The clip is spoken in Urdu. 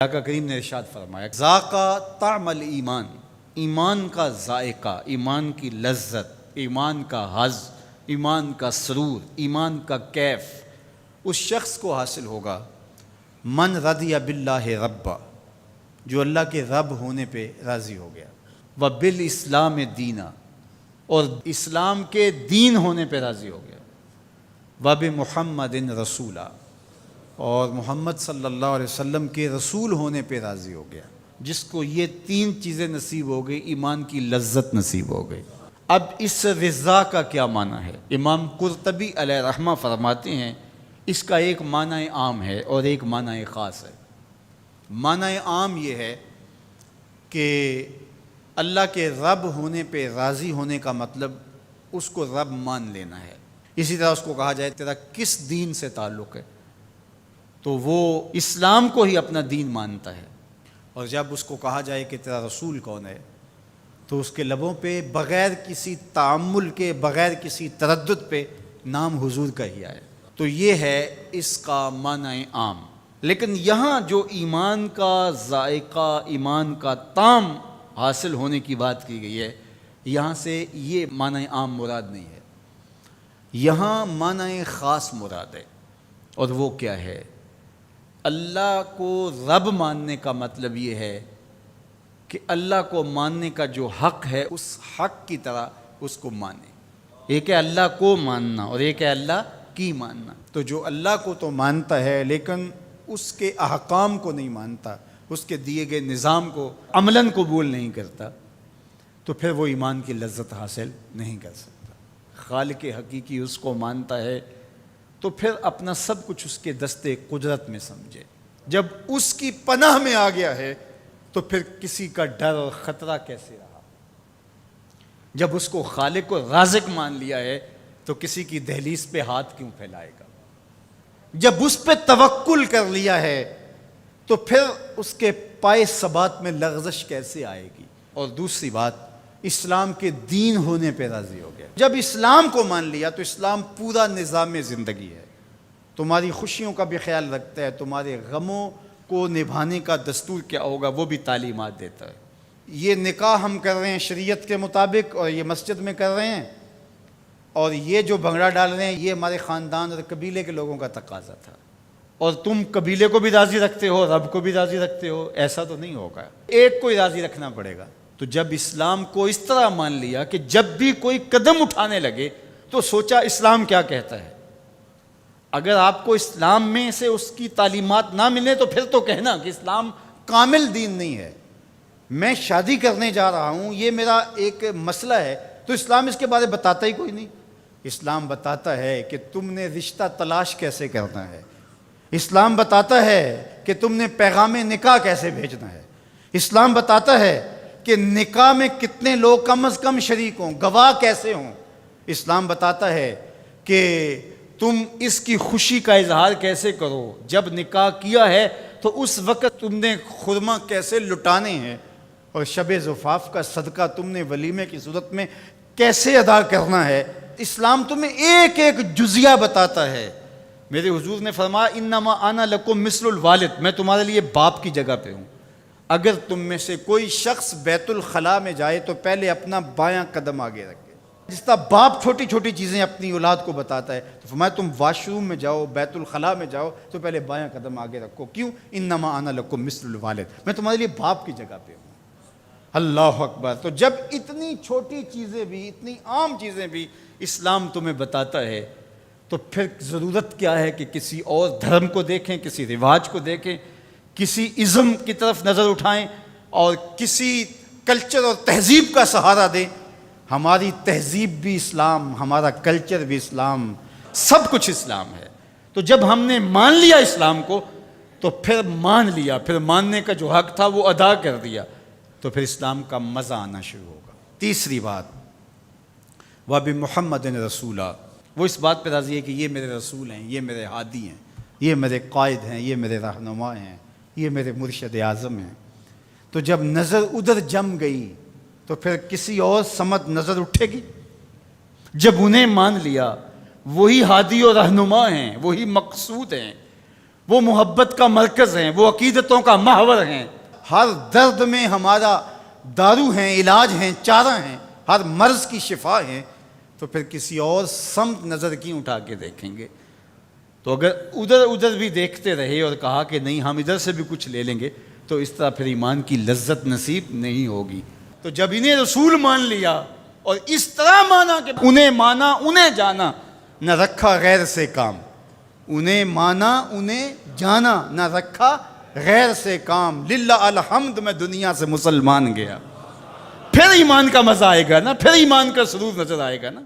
آقا کریم نے ارشاد فرمایا ذاقا طعم الایمان، ایمان کا ذائقہ، ایمان کی لذت، ایمان کا حظ، ایمان کا سرور، ایمان کا کیف اس شخص کو حاصل ہوگا من رضی باللہ ربا، جو اللہ کے رب ہونے پہ راضی ہو گیا، وبالاسلام دینا، اور اسلام کے دین ہونے پہ راضی ہو گیا، وبمحمد رسولا، اور محمد صلی اللہ علیہ وسلم کے رسول ہونے پہ راضی ہو گیا۔ جس کو یہ تین چیزیں نصیب ہو گئی، ایمان کی لذت نصیب ہو گئی۔ اب اس رضا کا کیا معنی ہے؟ امام قرطبی علیہ رحمہ فرماتے ہیں اس کا ایک معنی عام ہے اور ایک معنی خاص ہے۔ معنی عام یہ ہے کہ اللہ کے رب ہونے پہ راضی ہونے کا مطلب اس کو رب مان لینا ہے۔ اسی طرح اس کو کہا جائے تیرا کس دین سے تعلق ہے، تو وہ اسلام کو ہی اپنا دین مانتا ہے۔ اور جب اس کو کہا جائے کہ تیرا رسول کون ہے، تو اس کے لبوں پہ بغیر کسی تعمل کے، بغیر کسی تردد پہ نام حضور کا ہی آئے۔ تو یہ ہے اس کا معنی عام۔ لیکن یہاں جو ایمان کا ذائقہ، ایمان کا طعم حاصل ہونے کی بات کی گئی ہے، یہاں سے یہ معنی عام مراد نہیں ہے، یہاں معنی خاص مراد ہے۔ اور وہ کیا ہے؟ اللہ کو رب ماننے کا مطلب یہ ہے کہ اللہ کو ماننے کا جو حق ہے اس حق کی طرح اس کو مانے۔ ایک ہے اللہ کو ماننا اور ایک ہے اللہ کی ماننا۔ تو جو اللہ کو تو مانتا ہے لیکن اس کے احکام کو نہیں مانتا، اس کے دیے گئے نظام کو عملاً قبول نہیں کرتا، تو پھر وہ ایمان کی لذت حاصل نہیں کر سکتا۔ خالق حقیقی اس کو مانتا ہے تو پھر اپنا سب کچھ اس کے دستے قدرت میں سمجھے۔ جب اس کی پناہ میں آ گیا ہے تو پھر کسی کا ڈر اور خطرہ کیسے رہا؟ جب اس کو خالق و رازق مان لیا ہے تو کسی کی دہلیز پہ ہاتھ کیوں پھیلائے گا؟ جب اس پہ توکل کر لیا ہے تو پھر اس کے پائے ثبات میں لغزش کیسے آئے گی؟ اور دوسری بات، اسلام کے دین ہونے پہ راضی ہو گیا۔ جب اسلام کو مان لیا تو اسلام پورا نظام زندگی ہے، تمہاری خوشیوں کا بھی خیال رکھتا ہے، تمہارے غموں کو نبھانے کا دستور کیا ہوگا وہ بھی تعلیمات دیتا ہے۔ یہ نکاح ہم کر رہے ہیں شریعت کے مطابق اور یہ مسجد میں کر رہے ہیں، اور یہ جو بھنگڑا ڈال رہے ہیں یہ ہمارے خاندان اور قبیلے کے لوگوں کا تقاضا تھا، اور تم قبیلے کو بھی راضی رکھتے ہو، رب کو بھی راضی رکھتے ہو، ایسا تو نہیں ہوگا، ایک کو ہی راضی رکھنا پڑے گا۔ تو جب اسلام کو اس طرح مان لیا کہ جب بھی کوئی قدم اٹھانے لگے تو سوچا اسلام کیا کہتا ہے۔ اگر آپ کو اسلام میں سے اس کی تعلیمات نہ ملے تو پھر تو کہنا کہ اسلام کامل دین نہیں ہے۔ میں شادی کرنے جا رہا ہوں، یہ میرا ایک مسئلہ ہے، تو اسلام اس کے بارے بتاتا ہی کوئی نہیں۔ اسلام بتاتا ہے کہ تم نے رشتہ تلاش کیسے کرنا ہے، اسلام بتاتا ہے کہ تم نے پیغام نکاح کیسے بھیجنا ہے، اسلام بتاتا ہے کہ نکاح میں کتنے لوگ کم از کم شریک ہوں، گواہ کیسے ہوں، اسلام بتاتا ہے کہ تم اس کی خوشی کا اظہار کیسے کرو، جب نکاح کیا ہے تو اس وقت تم نے خرما کیسے لٹانے ہیں، اور شب زفاف کا صدقہ تم نے ولیمے کی صورت میں کیسے ادا کرنا ہے۔ اسلام تمہیں ایک ایک جزیہ بتاتا ہے۔ میرے حضور نے فرمایا انما انا لکم مثل الوالد، میں تمہارے لیے باپ کی جگہ پہ ہوں۔ اگر تم میں سے کوئی شخص بیت الخلاء میں جائے تو پہلے اپنا بایاں قدم آگے رکھے۔ جس طرح باپ چھوٹی چھوٹی چیزیں اپنی اولاد کو بتاتا ہے، تو فرمایا تم واش روم میں جاؤ، بیت الخلاء میں جاؤ تو پہلے بایاں قدم آگے رکھو۔ کیوں؟ انما انا لکم مثل الوالد، میں تمہارے لیے باپ کی جگہ پہ ہوں۔ اللہ اکبر۔ تو جب اتنی چھوٹی چیزیں بھی، اتنی عام چیزیں بھی اسلام تمہیں بتاتا ہے تو پھر ضرورت کیا ہے کہ کسی اور دھرم کو دیکھیں، کسی رواج کو دیکھیں، کسی ازم کی طرف نظر اٹھائیں اور کسی کلچر اور تہذیب کا سہارا دیں۔ ہماری تہذیب بھی اسلام، ہمارا کلچر بھی اسلام، سب کچھ اسلام ہے۔ تو جب ہم نے مان لیا اسلام کو تو پھر مان لیا، پھر ماننے کا جو حق تھا وہ ادا کر دیا، تو پھر اسلام کا مزہ آنا شروع ہوگا۔ تیسری بات، وَبِمُحَمَّدٍ رَسُولًا، وہ اس بات پہ راضی ہے کہ یہ میرے رسول ہیں، یہ میرے ہادی ہیں، یہ میرے قائد ہیں، یہ میرے رہنما ہیں، یہ میرے مرشد اعظم ہیں۔ تو جب نظر ادھر جم گئی تو پھر کسی اور سمت نظر اٹھے گی؟ جب انہیں مان لیا، وہی ہادی اور رہنما ہیں، وہی مقصود ہیں، وہ محبت کا مرکز ہیں، وہ عقیدتوں کا محور ہیں، ہر درد میں ہمارا دارو ہیں، علاج ہیں، چارہ ہیں، ہر مرض کی شفا ہیں، تو پھر کسی اور سمت نظر کیوں اٹھا کے دیکھیں گے؟ تو اگر ادھر بھی دیکھتے رہے اور کہا کہ نہیں ہم ادھر سے بھی کچھ لے لیں گے، تو اس طرح پھر ایمان کی لذت نصیب نہیں ہوگی۔ تو جب انہیں رسول مان لیا اور اس طرح مانا کہ انہیں مانا انہیں جانا، نہ رکھا غیر سے کام، انہیں مانا انہیں جانا، نہ رکھا غیر سے کام، للہ الحمد میں دنیا سے مسلمان گیا، پھر ایمان کا مزہ آئے گا نا، پھر ایمان کا سرور نظر آئے گا نا۔